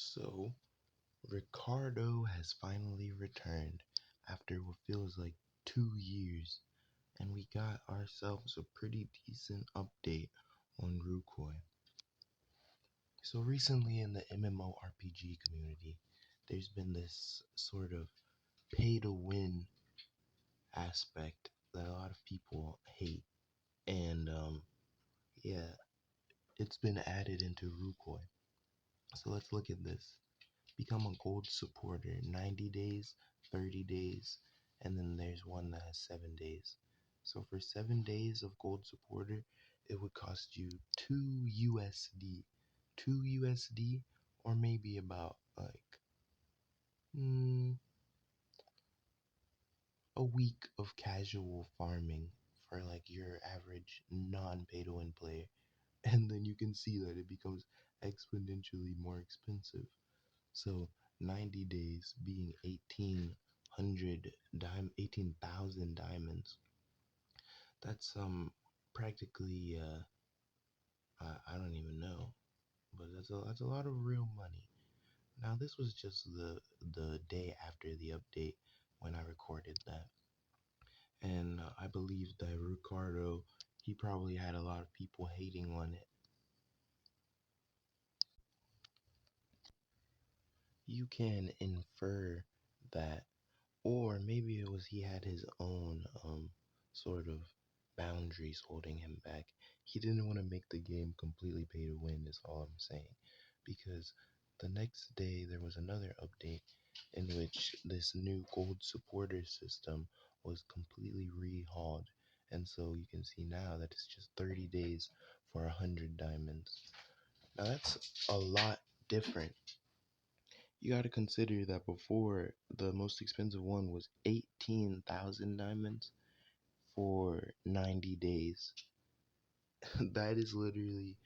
So, Ricardo has finally returned after what feels like 2 years, and we got ourselves a pretty decent update on Rucoy. So, recently in the MMORPG community, there's been this sort of pay to win aspect that a lot of people hate, and yeah, it's been added into Rucoy. So, let's look at this. Become a gold supporter 90 days, 30 days, and then there's one that has 7 days. So for 7 days of gold supporter, it would cost you 2 USD. 2 USD, or maybe about like a week of casual farming for like your average non pay to win player. And then you can see that it becomes exponentially more expensive. So 90 days being 18,000 diamonds. That's practically I don't even know, but that's a lot of real money. Now this was just the day after the update when I recorded that, and I believe that Ricardo, he probably had a lot of people hating on it. You can infer that, or maybe it was he had his own sort of boundaries holding him back. He didn't want to make the game completely pay to win, is all I'm saying. Because the next day there was another update in which this new gold supporter system was completely rehauled. And so you can see now that it's just 30 days for 100 diamonds. Now that's a lot different. You got to consider that before, the most expensive one was 18,000 diamonds for 90 days. That is literally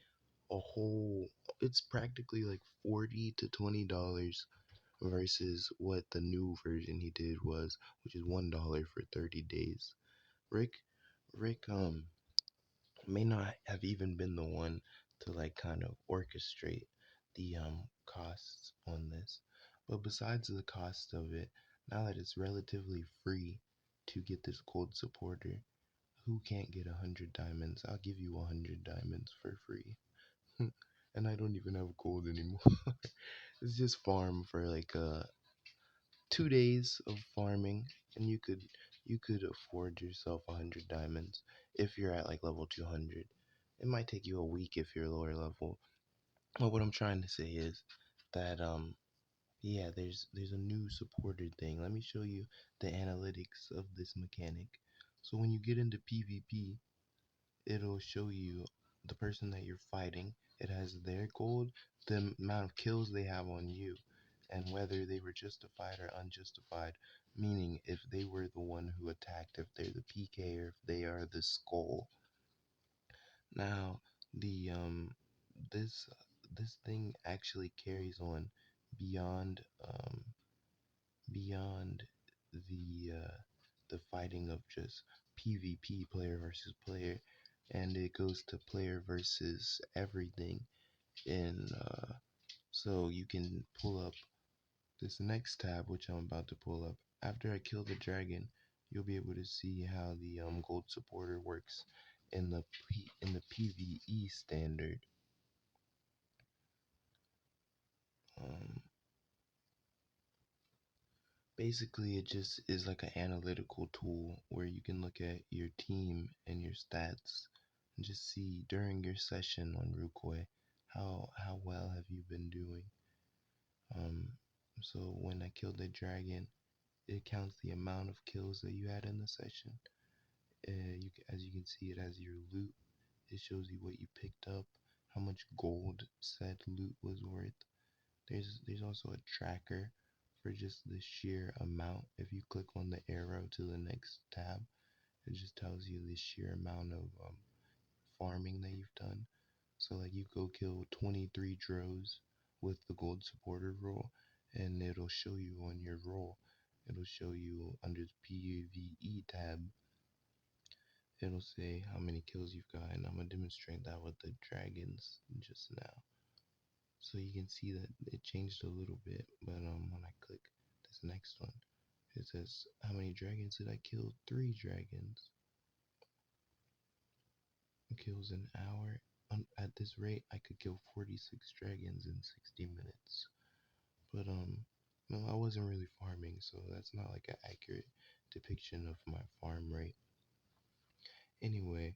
a whole, it's practically like 40 to $20 versus what the new version he did was, which is $1 for 30 days. Rick Rick may not have even been the one to like kind of orchestrate the costs on this. But besides the cost of it, now that it's relatively free to get this gold supporter, who can't get 100 diamonds? I'll give you 100 diamonds for free. And I don't even have gold anymore. It's just farm for like 2 days of farming, and you could afford yourself 100 diamonds if you're at like level 200. It might take you a week if you're lower level. But what I'm trying to say is that yeah, there's a new supported thing. Let me show you the analytics of this mechanic. So when you get into PvP, it'll show you the person that you're fighting. It has their gold, the amount of kills they have on you, and whether they were justified or unjustified, meaning if they were the one who attacked, if they're the PK, or if they are the skull. Now, the this thing actually carries on beyond beyond the fighting of just PvP, player versus player, and it goes to player versus everything. And so you can pull up this next tab, which I'm about to pull up. After I kill the dragon, you'll be able to see how the gold supporter works in the PvE standard. Um, Basically, it just is like an analytical tool where you can look at your team and your stats and just see during your session on Rucoy how well have you been doing. Um, so when I killed the dragon, it counts the amount of kills that you had in the session. As you can see, it has your loot. It shows you what you picked up, how much gold said loot was worth. There's also a tracker for just the sheer amount. If you click on the arrow to the next tab, it just tells you the sheer amount of farming that you've done. So like you go kill 23 drows with the gold supporter role, and it'll show you on your role. It'll show you under the PvE tab. It'll say how many kills you've got, and I'm gonna demonstrate that with the dragons just now. So you can see that it changed a little bit, but when I click this next one, it says how many dragons did I kill? 3 dragons. It kills an hour. At this rate, I could kill 46 dragons in 60 minutes. But no, I wasn't really farming, so that's not like an accurate depiction of my farm rate. Anyway,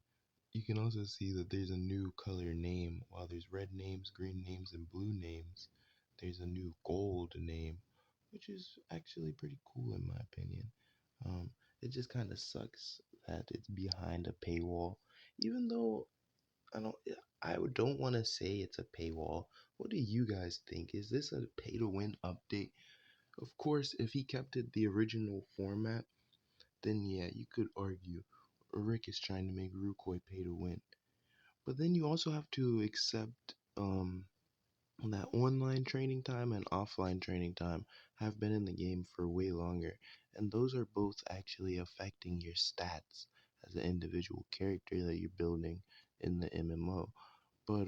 you can also see that there's a new color name. While there's red names, green names, and blue names, there's a new gold name, which is actually pretty cool in my opinion. Um, it just kind of sucks that it's behind a paywall, even though I don't. I don't want to say it's a paywall. What do you guys think? Is this a pay to win update? Of course, if he kept it the original format, then yeah, you could argue Rick is trying to make Rucoy pay to win. But then you also have to accept that online training time and offline training time have been in the game for way longer, and those are both actually affecting your stats as an individual character that you're building in the MMO. But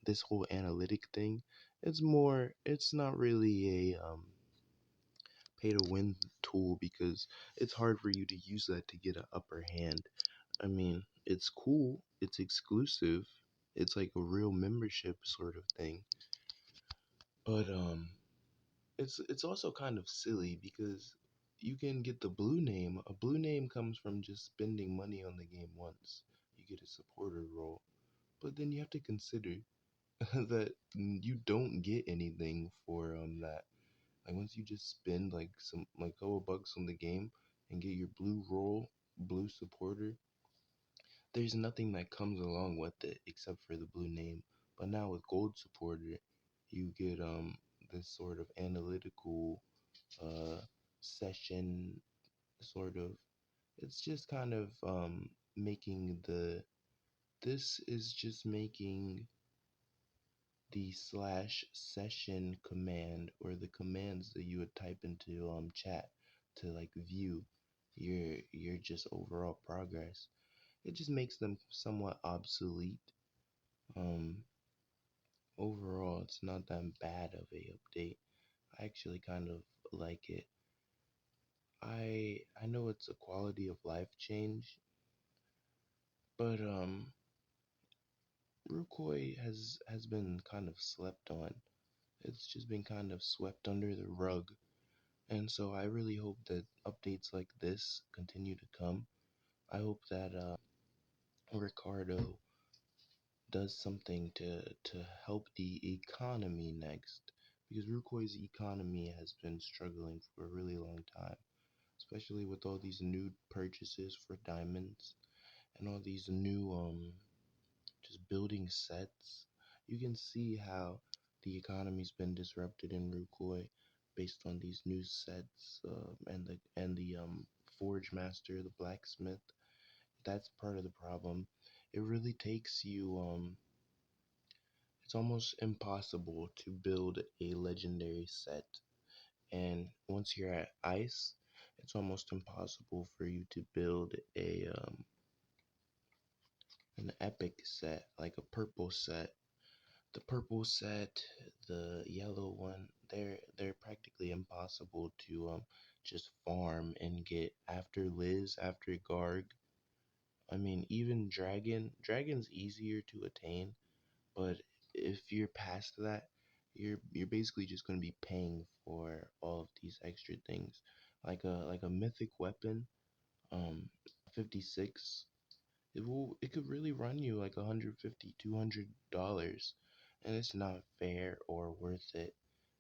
this whole analytic thing, it's not really a pay to win tool because it's hard for you to use that to get an upper hand. I mean, it's cool, it's exclusive, it's like a real membership sort of thing. But it's also kind of silly because you can get the blue name. A blue name comes from just spending money on the game once. You get a supporter role. But then you have to consider that you don't get anything for that. Like once you just spend like some like couple bucks on the game and get your blue role, blue supporter, there's nothing that comes along with it except for the blue name. But now with gold supporter, you get this sort of analytical uh session sort of. It's just kind of making the this is just making the slash session command or the commands that you would type into chat to like view your just overall progress. It just makes them somewhat obsolete. Um, Overall, it's not that bad of a update. I actually kind of like it. I know it's a quality of life change, but Rucoy has been kind of slept on. It's just been kind of swept under the rug. And so I really hope that updates like this continue to come. I hope that Ricardo does something to help the economy next, because Rucoy's economy has been struggling for a really long time, especially with all these new purchases for diamonds and all these new just building sets. You can see how the economy's been disrupted in Rucoy based on these new sets and the forge master, the blacksmith. That's part of the problem. It really takes you it's almost impossible to build a legendary set. And once you're at ice, it's almost impossible for you to build a an epic set, like a purple set. The purple set, the yellow one, they're practically impossible to just farm and get after Liz, after Garg. I mean, even Dragon's easier to attain, but if you're past that, you're basically just going to be paying for all of these extra things. Like a mythic weapon, 56, it could really run you like 150 $200, and it's not fair or worth it.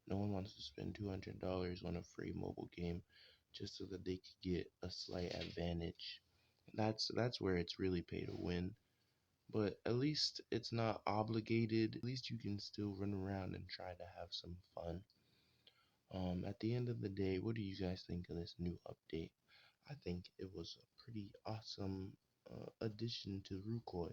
No one wants to spend $200 on a free mobile game just so that they could get a slight advantage. That's where it's really pay to win. But at least it's not obligated. At least you can still run around and try to have some fun. At the end of the day, what do you guys think of this new update? I think it was a pretty awesome addition to Rucoy.